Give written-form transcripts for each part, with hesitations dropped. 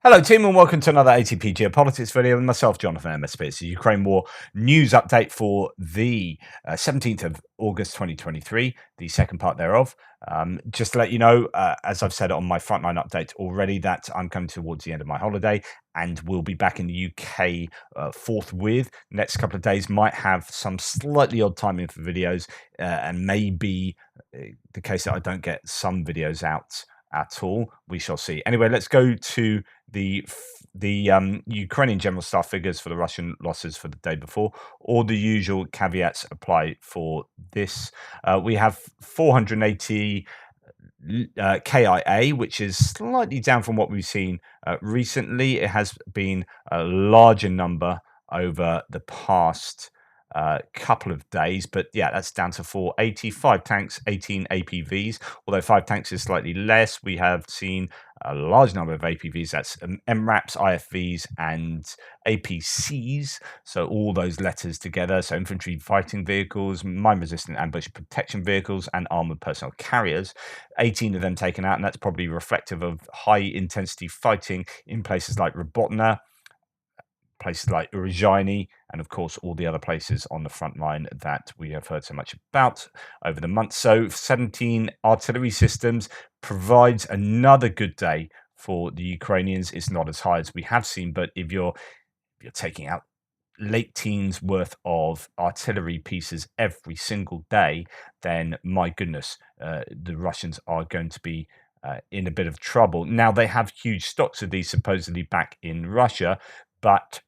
Hello, team, and welcome to another ATP Geopolitics video with myself, Jonathan MSP. It's the Ukraine War news update for the 17th of August 2023, the second part thereof. Just to let you know, as I've said on my frontline update already, that I'm coming towards the end of my holiday and will be back in the UK forthwith. Next couple of days might have some slightly odd timing for videos, and maybe the case that I don't get some videos out at all. We shall see. Anyway, let's go to the Ukrainian general staff figures for the Russian losses for the day before. All the usual caveats apply for this. We have 480 KIA, which is slightly down from what we've seen recently. It has been a larger number over the past couple of days, but yeah, that's down to 480. 5 tanks, 18 APVs. Although 5 tanks is slightly less, we have seen a large number of APVs. That's MRAPs, IFVs, and APCs. So all those letters together. So infantry fighting vehicles, mine-resistant ambush protection vehicles, and armored personnel carriers. 18 of them taken out, and that's probably reflective of high-intensity fighting in places like Robotna, places like Uruzhaini, and of course all the other places on the front line that we have heard so much about over the months. So 17 artillery systems provides another good day for the Ukrainians. It's not as high as we have seen, but if you're taking out late teens worth of artillery pieces every single day, then my goodness, the Russians are going to be in a bit of trouble. Now, they have huge stocks of these supposedly back in Russia, but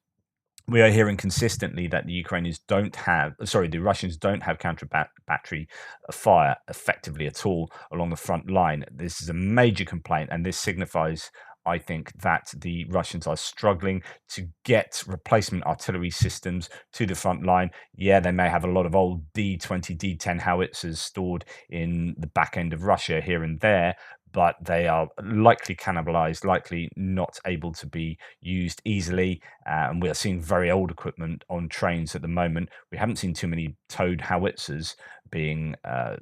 we are hearing consistently that the Russians don't have counter battery fire effectively at all along the front line. This is a major complaint, and this signifies, I think, that the Russians are struggling to get replacement artillery systems to the front line. Yeah, they may have a lot of old D-20, D-10 howitzers stored in the back end of Russia here and there, but they are likely cannibalized, likely not able to be used easily. And we are seeing very old equipment on trains at the moment. We haven't seen too many towed howitzers being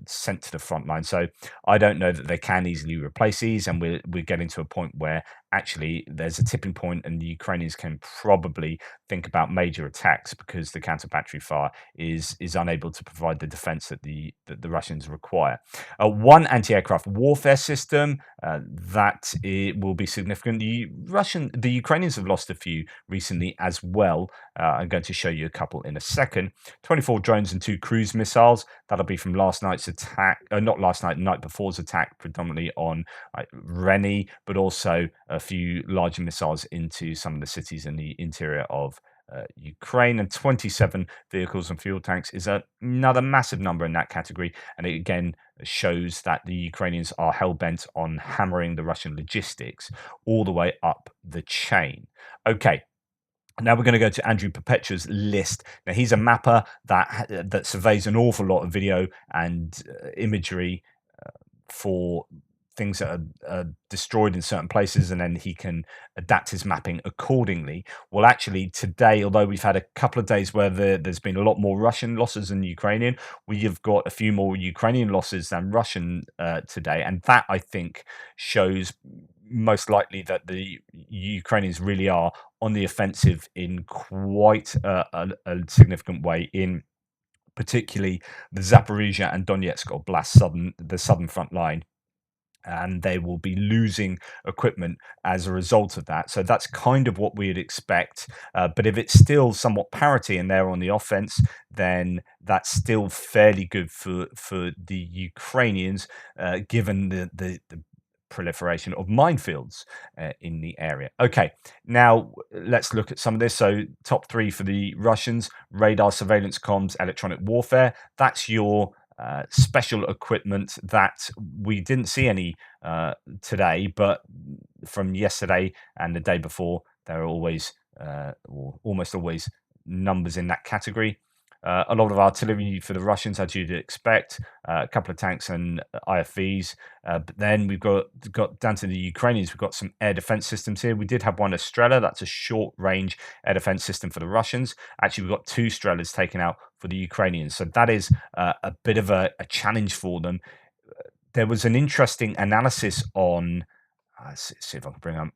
sent to the front line. So I don't know that they can easily replace these. And we're getting to a point where actually there's a tipping point and the Ukrainians can probably think about major attacks because the counter battery fire is unable to provide the defense that the Russians require. One anti-aircraft warfare system that it will be significant. The Ukrainians have lost a few recently as well. I'm going to show you a couple in a second. 24 drones and 2 cruise missiles. That'll be from last night's attack, not last night, the night before's attack, predominantly on Reni, but also a few larger missiles into some of the cities in the interior of Ukraine. And 27 vehicles and fuel tanks is another massive number in that category. And it again shows that the Ukrainians are hell-bent on hammering the Russian logistics all the way up the chain. Okay. Now we're going to go to Andrew Perpetua's list. Now he's a mapper that surveys an awful lot of video and imagery for things that are destroyed in certain places, and then he can adapt his mapping accordingly. Well, actually today, although we've had a couple of days where there's been a lot more Russian losses than Ukrainian, we've got a few more Ukrainian losses than Russian today, and that I think shows most likely that the Ukrainians really are on the offensive in quite a significant way in particularly the Zaporizhia and Donetsk Oblast, the southern front line. And they will be losing equipment as a result of that. So that's kind of what we'd expect. But if it's still somewhat parity and they're on the offense, then that's still fairly good for the Ukrainians, given the proliferation of minefields in the area. Okay, now let's look at some of this. So top 3 for the Russians: radar, surveillance, comms, electronic warfare. That's your special equipment that we didn't see any today, but from yesterday and the day before, there are always, or almost always, numbers in that category. A lot of artillery for the Russians, as you'd expect, a couple of tanks and IFVs. But then we've got down to the Ukrainians, we've got some air defense systems here. We did have one Estrela, that's a short-range air defense system for the Russians. Actually, we've got 2 Strelas taken out for the Ukrainians. So that is a bit of a challenge for them. There was an interesting analysis on Let's see if I can bring up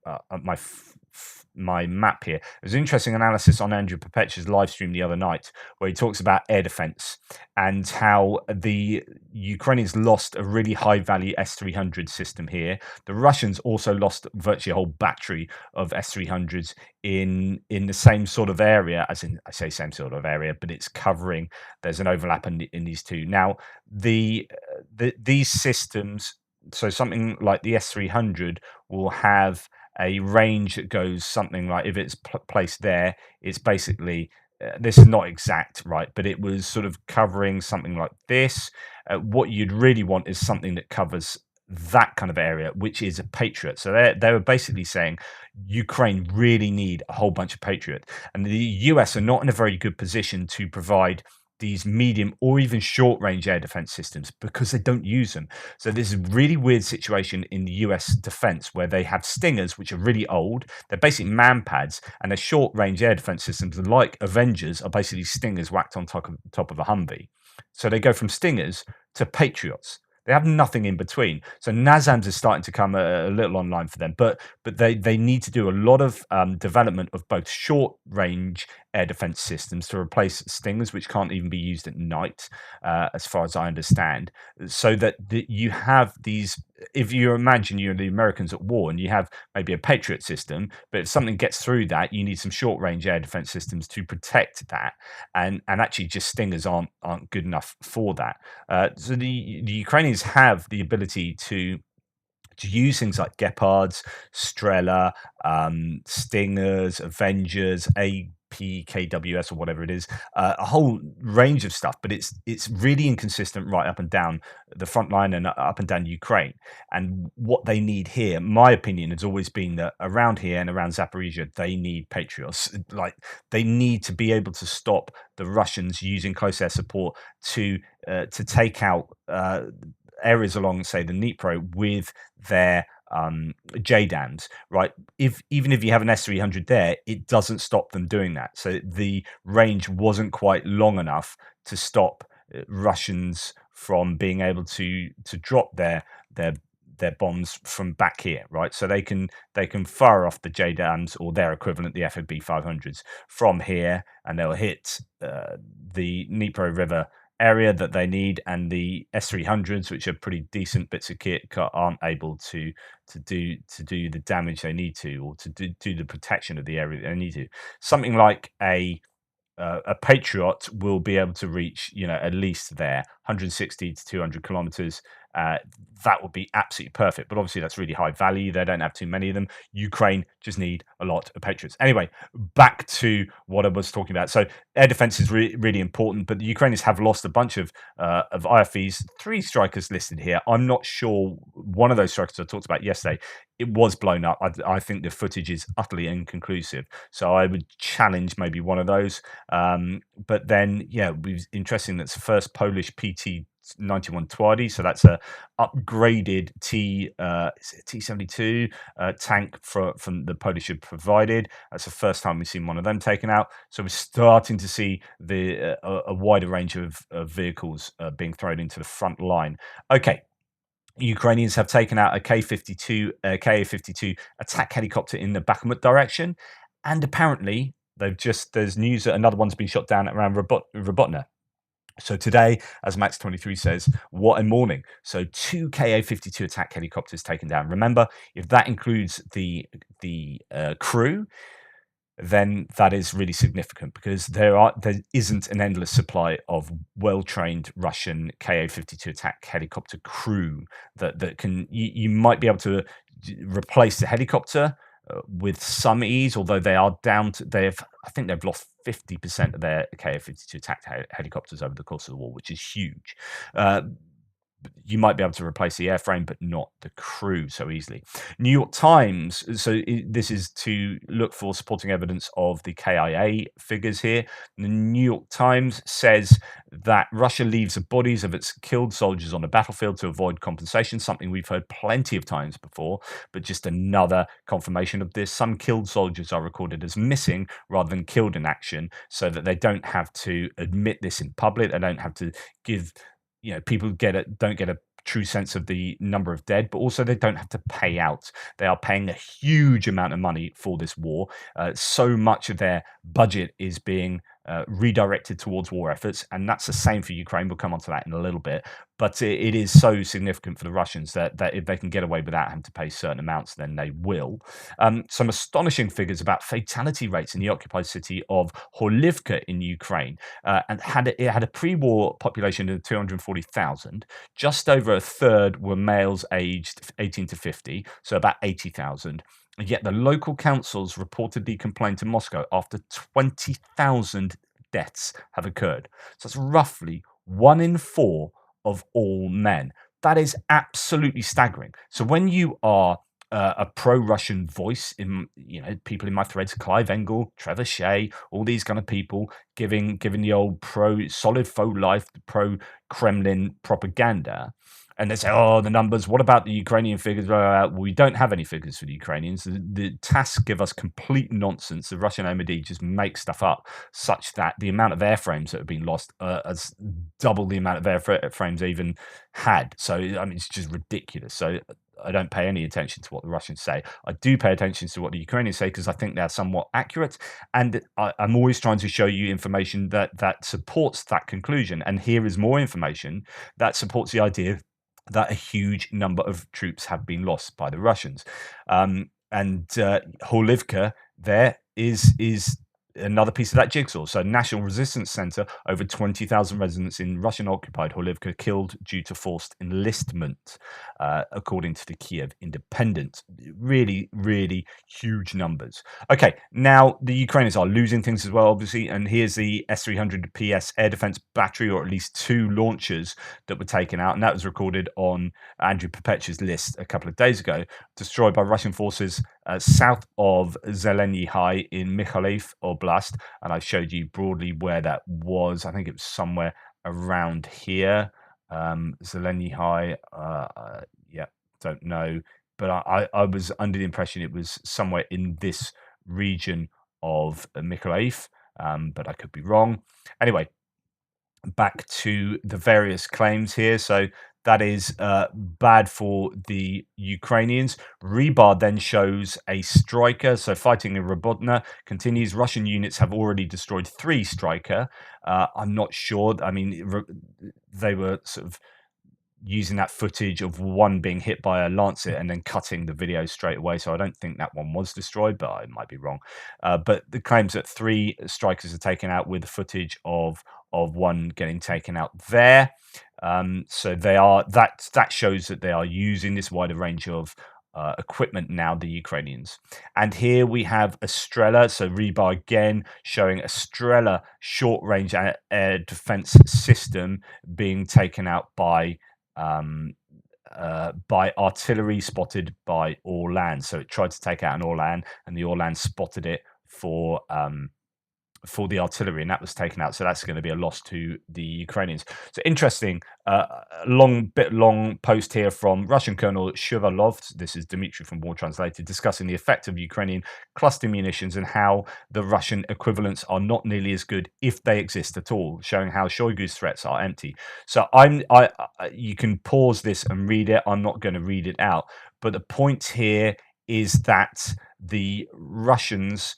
my map here. There's an interesting analysis on Andrew Perpetua's live stream the other night where he talks about air defense and how the Ukrainians lost a really high value S-300 system here. The Russians also lost virtually a whole battery of S-300s in the same sort of area, as in I say same sort of area, but it's covering. There's an overlap in these two. Now these systems, so something like the S300 will have a range that goes something like, if it's placed there, it's basically this is not exact, right, but it was sort of covering something like this. What you'd really want is something that covers that kind of area, which is a Patriot. So they were basically saying Ukraine really need a whole bunch of Patriot, and the US are not in a very good position to provide these medium or even short range air defense systems because they don't use them. So there's a really weird situation in the US defense where they have Stingers, which are really old. They're basically man pads, and their short range air defense systems, like Avengers, are basically Stingers whacked on top of a Humvee. So they go from Stingers to Patriots. They have nothing in between. So NASAMS is starting to come a little online for them, but they need to do a lot of development of both short range air defense systems to replace Stingers, which can't even be used at night, as far as I understand, so that you have these. If you imagine you're the Americans at war and you have maybe a Patriot system, but if something gets through that, you need some short range air defense systems to protect that, and actually just Stingers aren't good enough for that. So the Ukrainians have the ability to use things like Gepards, Strela, Stingers, Avengers, APKWS, or whatever it is, a whole range of stuff. But it's really inconsistent right up and down the front line and up and down Ukraine. And what they need here, my opinion, has always been that around here and around Zaporizhia, they need Patriots. Like, they need to be able to stop the Russians using close air support to take out areas along, say, the Dnipro with their JDAMs, right? Even if you have an S300 there, it doesn't stop them doing that. So the range wasn't quite long enough to stop Russians from being able to drop their bombs from back here, right? So they can fire off the JDAMs or their equivalent, the FOB 500s, from here, and they'll hit the Dnipro River area that they need, and the S300s, which are pretty decent bits of kit, aren't able to do the damage they need to, or to do the protection of the area they need to. Something like a Patriot will be able to reach, at least there, 160 to 200 kilometers. That would be absolutely perfect. But obviously, that's really high value. They don't have too many of them. Ukraine just need a lot of Patriots. Anyway, back to what I was talking about. So air defense is really important, but the Ukrainians have lost a bunch of IFVs. 3 strikers listed here. I'm not sure. One of those strikers I talked about yesterday, it was blown up. I think the footage is utterly inconclusive. So I would challenge maybe one of those. But then, yeah, it was interesting. That's the first Polish PT 91 Twadi, so that's a upgraded T72 tank from the Polish had provided. That's the first time we've seen one of them taken out. So we're starting to see a wider range of vehicles being thrown into the front line. Okay. Ukrainians have taken out a Ka-52 attack helicopter in the Bakhmut direction, and apparently there's news that another one's been shot down around Robotna. So today, as Max23 says, what a morning. So 2 Ka-52 attack helicopters taken down. Remember, if that includes the crew, then that is really significant, because there isn't an endless supply of well-trained Russian Ka-52 attack helicopter crew that can. You might be able to replace the helicopter with some ease, although they are down to I think they've lost 50% of their Ka-52 attack helicopters over the course of the war, which is huge. You might be able to replace the airframe, but not the crew so easily. New York Times, so this is to look for supporting evidence of the KIA figures here. The New York Times says that Russia leaves the bodies of its killed soldiers on the battlefield to avoid compensation, something we've heard plenty of times before, but just another confirmation of this. Some killed soldiers are recorded as missing rather than killed in action, so that they don't have to admit this in public. They don't have to give people don't get a true sense of the number of dead, but also they don't have to pay out. They are paying a huge amount of money for this war. So much of their budget is being redirected towards war efforts, and that's the same for Ukraine. We'll come on to that in a little bit. But it is so significant for the Russians that if they can get away without having to pay certain amounts, then they will. Some astonishing figures about fatality rates in the occupied city of Horlivka in Ukraine, and it had a pre-war population of 240,000. Just over a third were males aged 18 to 50, so about 80,000. And yet the local councils reportedly complained to Moscow after 20,000 deaths have occurred. So that's roughly 1 in 4 of all men. That is absolutely staggering. So when you are a pro-Russian voice in, people in my threads, Clive Engel, Trevor Shea, all these kind of people giving the old pro-solid faux life, pro-Kremlin propaganda, and they say, "Oh, the numbers. What about the Ukrainian figures?" Well, we don't have any figures for the Ukrainians. The TASS give us complete nonsense. The Russian MOD just make stuff up, such that the amount of airframes that have been lost is double the amount of airframes they even had. So I mean, it's just ridiculous. So I don't pay any attention to what the Russians say. I do pay attention to what the Ukrainians say because I think they're somewhat accurate, and I'm always trying to show you information that supports that conclusion. And here is more information that supports the idea that a huge number of troops have been lost by the Russians. And Horlivka there is another piece of that jigsaw. So National Resistance Center, over 20,000 residents in Russian-occupied Horlivka killed due to forced enlistment, according to the Kiev Independent. Really, really huge numbers. Okay, now the Ukrainians are losing things as well, obviously, and here's the S-300 PS air defense battery, or at least 2 launchers that were taken out, and that was recorded on Andrew Perpetua's list a couple of days ago, destroyed by Russian forces south of Zeleny High in Mykolaiv Oblast, and I showed you broadly where that was. I think it was somewhere around here. Zeleny High, yeah, don't know, but I was under the impression it was somewhere in this region of Mykolaiv, but I could be wrong. Anyway, back to the various claims here. So that is bad for the Ukrainians. Rebar then shows a striker. So fighting in Robotna continues. Russian units have already destroyed 3 striker. I'm not sure. I mean, they were sort of using that footage of one being hit by a lancet and then cutting the video straight away. So I don't think that one was destroyed, but I might be wrong. But the claims that 3 strikers are taken out with the footage of one getting taken out there. So they are that shows that they are using this wider range of equipment now, the Ukrainians. And here we have Estrella, so rebar again showing Estrella short-range air defense system being taken out by artillery spotted by Orlan. So it tried to take out an Orlan, and the Orlan spotted it for the artillery, and that was taken out. So that's going to be a loss to the Ukrainians. So interesting, long post here from Russian Colonel Shuvalov. This is Dmitry from War Translated, discussing the effect of Ukrainian cluster munitions and how the Russian equivalents are not nearly as good if they exist at all, showing how Shoigu's threats are empty. So you can pause this and read it. I'm not going to read it out, but the point here is that the Russians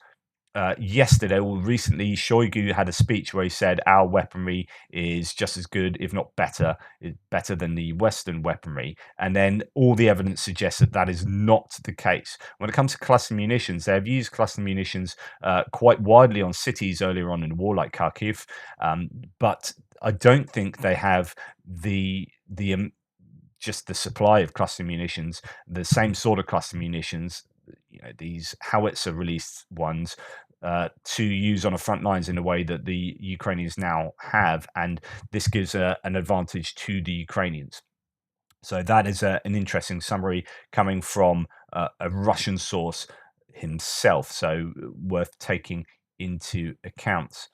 yesterday or recently, Shoigu had a speech where he said our weaponry is just as good, if not better, better than the Western weaponry. And then all the evidence suggests that that is not the case. When it comes to cluster munitions, they have used cluster munitions quite widely on cities earlier on in the war, like Kharkiv, but I don't think they have just the supply of cluster munitions, the same sort of cluster munitions, these howitzer released ones, to use on the front lines in the way that the Ukrainians now have, and this gives an advantage to the Ukrainians. So that is an interesting summary coming from a Russian source himself, so worth taking into account.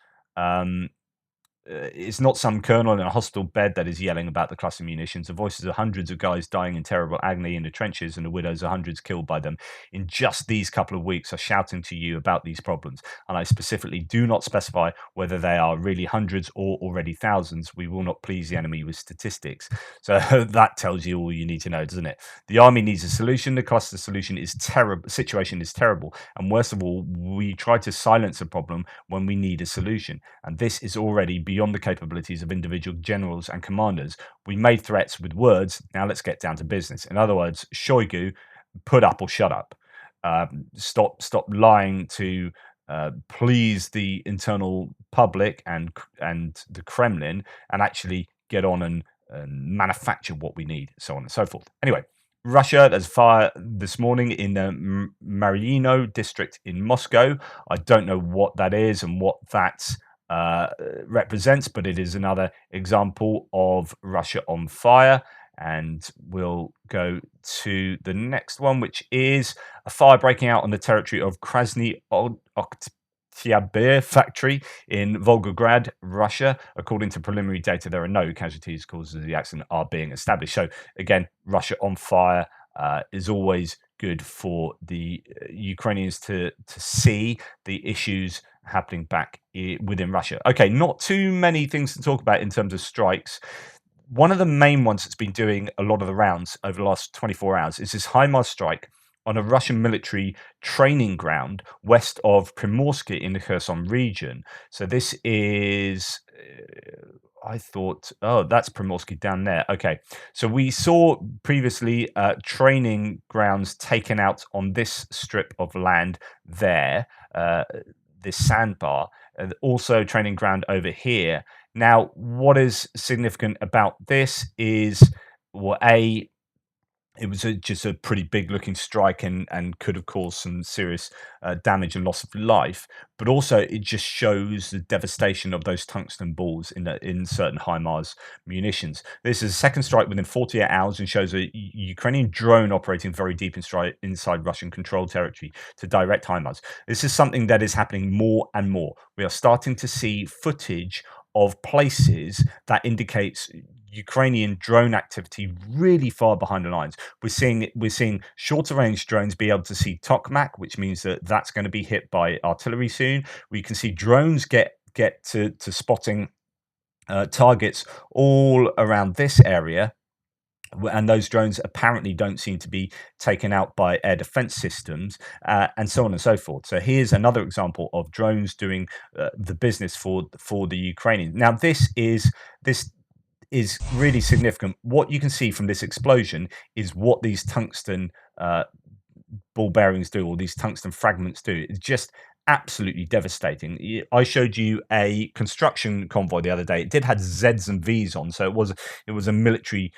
it's not some colonel in a hospital bed that is yelling about the cluster munitions. The voices of hundreds of guys dying in terrible agony in the trenches, and the widows of hundreds killed by them in just these couple of weeks, are shouting to you about these problems. And I specifically do not specify whether they are really hundreds or already thousands. We will not please the enemy with statistics. So that tells you all you need to know, doesn't it? The army needs a solution. The cluster solution is terrible. Situation is terrible, and worst of all, we try to silence a problem when we need a solution. And this is already beyond the capabilities of individual generals and commanders. We made threats with words. Now let's get down to business. In other words, Shoigu, put up or shut up. Stop lying to please the internal public and the Kremlin, and actually get on and manufacture what we need, so on and so forth. Anyway, Russia, there's fire this morning in the Marino district in Moscow. I don't know what that is and what that represents, but it is another example of Russia on fire. And we'll go to the next one, which is a fire breaking out on the territory of Krasny Oktyabr factory in Volgograd, Russia. According to preliminary data, there are no casualties. Causes of the accident are being established. So again, Russia on fire is always good for the Ukrainians to see the issues happening back within Russia. Okay, not too many things to talk about in terms of strikes. One of the main ones that's been doing a lot of the rounds over the last 24 hours is this HIMARS strike on a Russian military training ground west of Primorsky in the Kherson region. So this is, I thought, oh, that's Primorsky down there. Okay, so we saw previously training grounds taken out on this strip of land there, this sandbar, and also training ground over here. Now, what is significant about this is, well, it was just a pretty big looking strike and could have caused some serious damage and loss of life. But also, it just shows the devastation of those tungsten balls in certain HIMARS munitions. This is a second strike within 48 hours and shows a Ukrainian drone operating very deep inside Russian controlled territory to direct HIMARS. This is something that is happening more and more. We are starting to see footage of places that indicates Ukrainian drone activity really far behind the lines. We're seeing shorter range drones be able to see Tokmak, which means that that's going to be hit by artillery soon. We can see drones get to spotting targets all around this area. And those drones apparently don't seem to be taken out by air defense systems, and so on and so forth. So here's another example of drones doing the business for the Ukrainians. Now this is really significant. What you can see from this explosion is what these tungsten ball bearings do, or these tungsten fragments do. It's just absolutely devastating. I showed you a construction convoy the other day. It did have Z's and V's on, so it was a military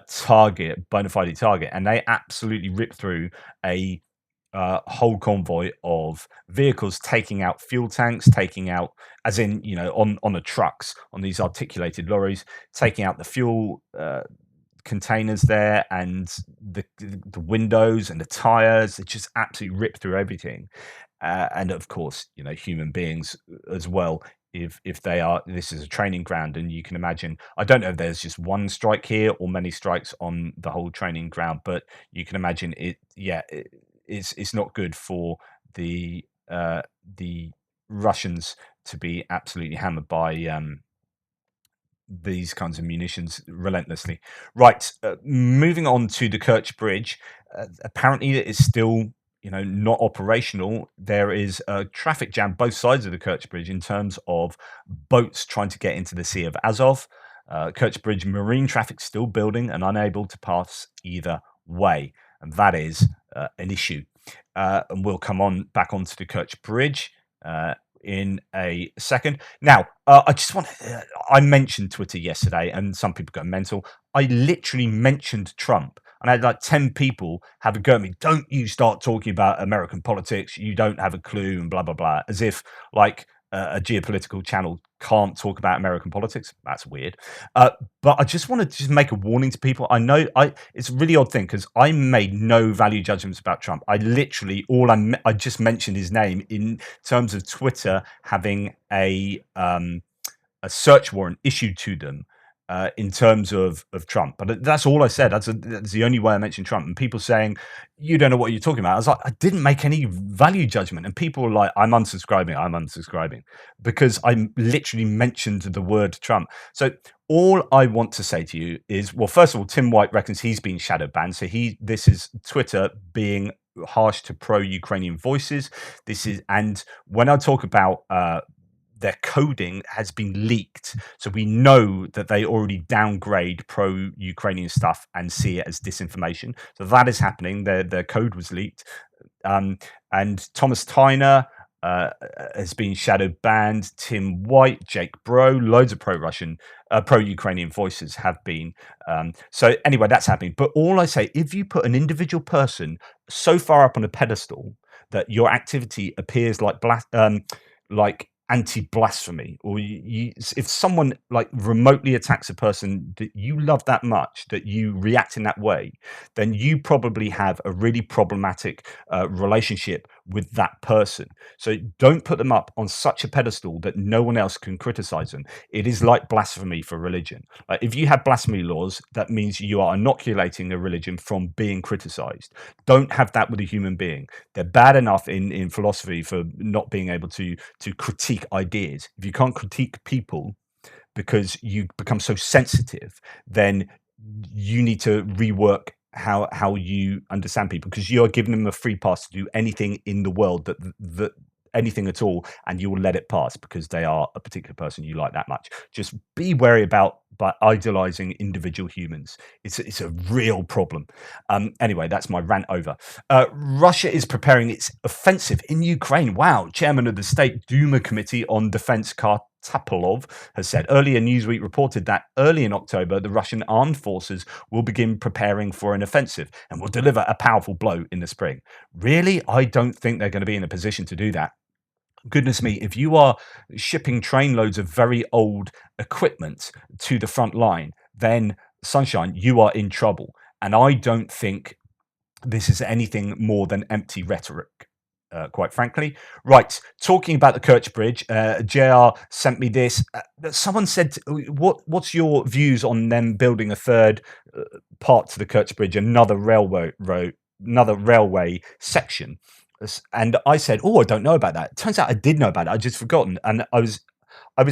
target, bona fide target, and they absolutely ripped through a whole convoy of vehicles, taking out fuel tanks, taking out, as in, on the trucks, on these articulated lorries, taking out the fuel containers there, and the windows and the tires. It just absolutely ripped through everything. And of course, human beings as well. If they are, this is a training ground, and you can imagine. I don't know if there's just one strike here or many strikes on the whole training ground, but you can imagine it. Yeah, it's not good for the Russians to be absolutely hammered by these kinds of munitions relentlessly. Right, moving on to the Kirch Bridge. Apparently, it is still not operational. There is a traffic jam both sides of the Kirch Bridge in terms of boats trying to get into the Sea of Azov. Kirch Bridge marine traffic still building and unable to pass either way, and that is an issue. And we'll come back onto the Kirch Bridge in a second. Now, I mentioned Twitter yesterday, and some people go mental. I literally mentioned Trump, and I had like 10 people have a go at me. Don't you start talking about American politics. You don't have a clue, and blah, blah, blah. As if like a geopolitical channel can't talk about American politics. That's weird. But I just want to just make a warning to people. I know it's a really odd thing because I made no value judgments about Trump. I literally I just mentioned his name in terms of Twitter having a a search warrant issued to them in terms of Trump. But that's all I said. That's the only way I mentioned Trump. And people saying, you don't know what you're talking about. I was like, I didn't make any value judgment. And people were like, I'm unsubscribing because I literally mentioned the word Trump. So all I want to say to you is, well, first of all, Tim White reckons he's been shadow banned. So this is Twitter being harsh to pro-Ukrainian voices. And when I talk about their coding has been leaked. So we know that they already downgrade pro-Ukrainian stuff and see it as disinformation. So that is happening. Their code was leaked. And Thomas Tyner has been shadow banned. Tim White, Jake Bro, loads of pro-Ukrainian voices have been. So anyway, that's happening. But all I say, if you put an individual person so far up on a pedestal that your activity appears like anti-blasphemy, or if someone like remotely attacks a person that you love that much that you react in that way, then you probably have a really problematic relationship with that person. So don't put them up on such a pedestal that no one else can criticize them. It is like blasphemy for religion. If you have blasphemy laws, that means you are inoculating a religion from being criticized. Don't have that with a human being. They're bad enough in philosophy for not being able to critique ideas. If you can't critique people because you become so sensitive, then you need to rework how you understand people, because you are giving them a free pass to do anything in the world that anything at all, and you will let it pass because they are a particular person you like that much. Just be wary about by idolizing individual humans. It's a real problem. Anyway, that's my rant over. Russia is preparing its offensive in Ukraine. Wow. Chairman of the State Duma Committee on Defense, Tapolov, has said. Earlier, Newsweek reported that early in October, the Russian armed forces will begin preparing for an offensive and will deliver a powerful blow in the spring. Really? I don't think they're going to be in a position to do that. Goodness me, if you are shipping trainloads of very old equipment to the front line, then sunshine, you are in trouble. And I don't think this is anything more than empty rhetoric. Quite frankly. Right, talking about the Kirch Bridge, JR sent me this. Someone said, what's your views on them building a third part to the Kirch Bridge, another railway section? And I said, I don't know about that. Turns out I did know about it. I'd just forgotten. And I was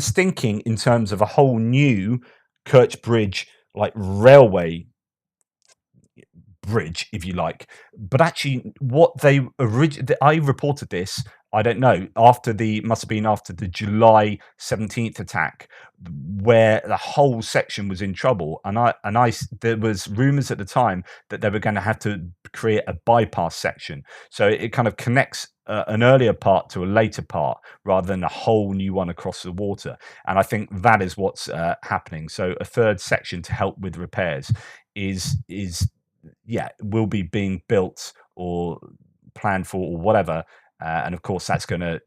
thinking in terms of a whole new Kirch Bridge, like railway bridge, if you like. But actually, what they I reported this, I don't know, must have been after the July 17th attack, where the whole section was in trouble. And there was rumors at the time that they were going to have to create a bypass section. So it kind of connects an earlier part to a later part rather than a whole new one across the water. And I think that is what's happening. So a third section to help with repairs will be being built or planned for or whatever. And of course, that's going to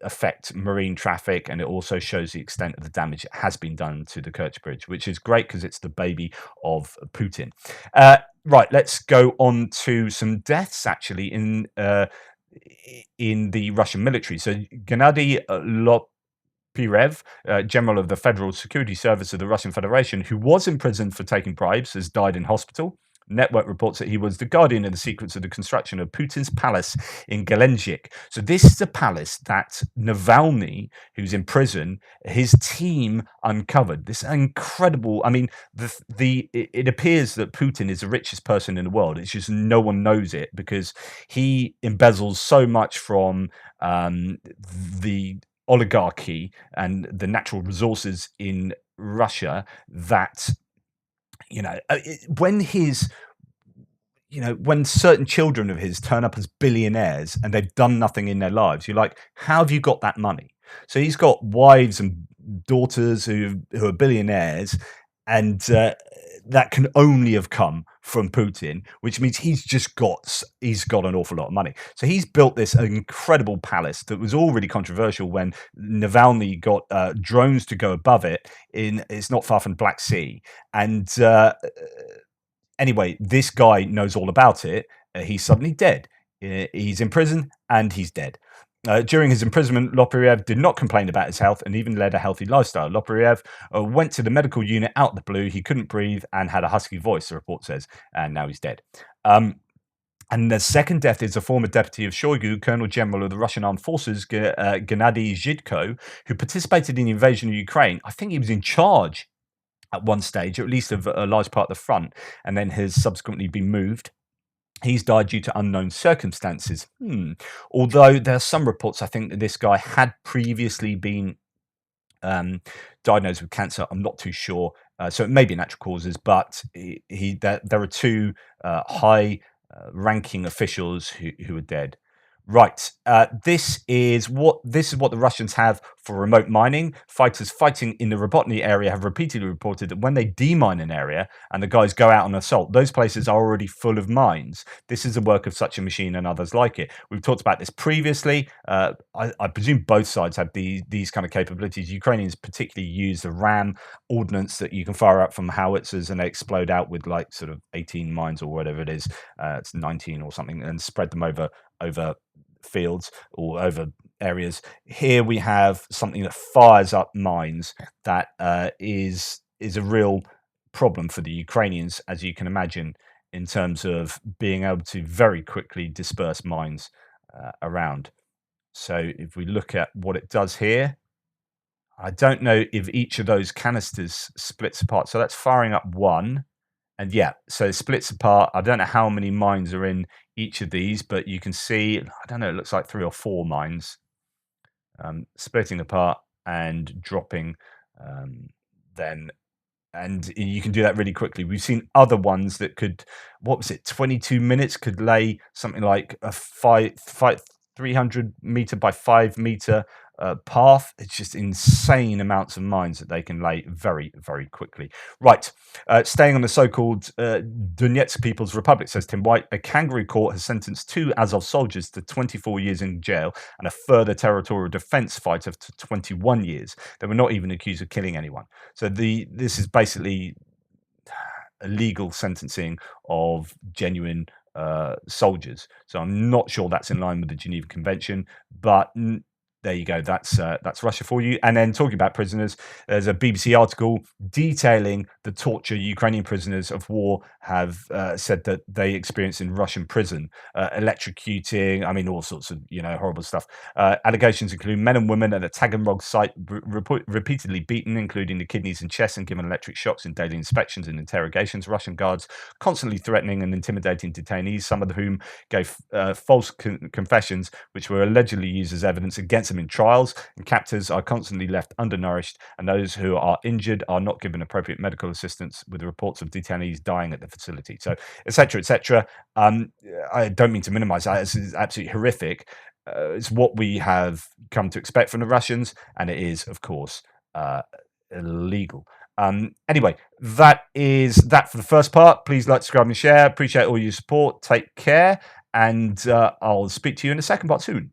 affect marine traffic, and it also shows the extent of the damage that has been done to the Kerch Bridge, which is great because it's the baby of Putin. Right, let's go on to some deaths actually in the Russian military. So Gennady Pirev, general of the Federal Security Service of the Russian Federation, who was imprisoned for taking bribes, has died in hospital. Network reports that he was the guardian of the secrets of the construction of Putin's palace in Gelendzhik. So this is a palace that Navalny, who's in prison, his team uncovered. This incredible. I mean, it appears that Putin is the richest person in the world. It's just no one knows it because he embezzles so much from the oligarchy and the natural resources in Russia that when certain children of his turn up as billionaires and they've done nothing in their lives, you're like, how have you got that money? So he's got wives and daughters who are billionaires, and that can only have come from Putin, which means he's got an awful lot of money. So he's built this incredible palace that was already controversial when Navalny got drones to go above it. It's not far from Black Sea, and anyway, this guy knows all about it. He's suddenly dead. He's in prison and he's dead. During his imprisonment, Loperiev did not complain about his health and even led a healthy lifestyle. Loperiev went to the medical unit out of the blue. He couldn't breathe and had a husky voice, the report says, and now he's dead. And the second death is a former deputy of Shoigu, Colonel General of the Russian Armed Forces, Gennady Zhidko, who participated in the invasion of Ukraine. I think he was in charge at one stage, or at least of a large part of the front, and then has subsequently been moved. He's died due to unknown circumstances. Although there are some reports, I think, that this guy had previously been diagnosed with cancer. I'm not too sure. So it may be natural causes, but there are two high-ranking officials who are dead. Right. This is what the Russians have for remote mining. Fighters fighting in the Robotny area have repeatedly reported that when they demine an area and the guys go out on assault, those places are already full of mines. This is the work of such a machine and others like it. We've talked about this previously. I presume both sides have these kind of capabilities. Ukrainians particularly use the RAM ordnance that you can fire out from howitzers and they explode out with like sort of 18 mines or whatever it is. It's 19 or something, and spread them over fields or over areas. Here we have something that fires up mines that is a real problem for the Ukrainians, as you can imagine, in terms of being able to very quickly disperse mines around. So if we look at what it does here, I don't know if each of those canisters splits apart. So that's firing up one. And yeah, so it splits apart. I don't know how many mines are in each of these, but you can see, I don't know, it looks like 3 or 4 mines splitting apart and dropping then. And you can do that really quickly. We've seen other ones that could, 22 minutes could lay something like a 300 meter by 5 meter path. It's just insane amounts of mines that they can lay very, very quickly. Right. Staying on the so-called Donetsk People's Republic, says Tim White, a kangaroo court has sentenced 2 Azov soldiers to 24 years in jail and a further territorial defense fighter to 21 years. They were not even accused of killing anyone. So this is basically a legal sentencing of genuine soldiers. So I'm not sure that's in line with the Geneva Convention, but there you go. That's Russia for you. And then talking about prisoners, there's a BBC article detailing the torture Ukrainian prisoners of war have said that they experienced in Russian prison, electrocuting. I mean, all sorts of horrible stuff. Allegations include men and women at the Taganrog site repeatedly beaten, including the kidneys and chest, and given electric shocks in daily inspections and interrogations. Russian guards constantly threatening and intimidating detainees, some of whom gave false confessions, which were allegedly used as evidence against them in trials, and captors are constantly left undernourished, and those who are injured are not given appropriate medical assistance, with reports of detainees dying at the facility. So, etc., etc. I don't mean to minimize that. It's absolutely horrific. It's what we have come to expect from the Russians, and it is, of course, illegal. Anyway, that is that for the first part. Please like, subscribe, and share. Appreciate all your support. Take care, and I'll speak to you in the second part soon.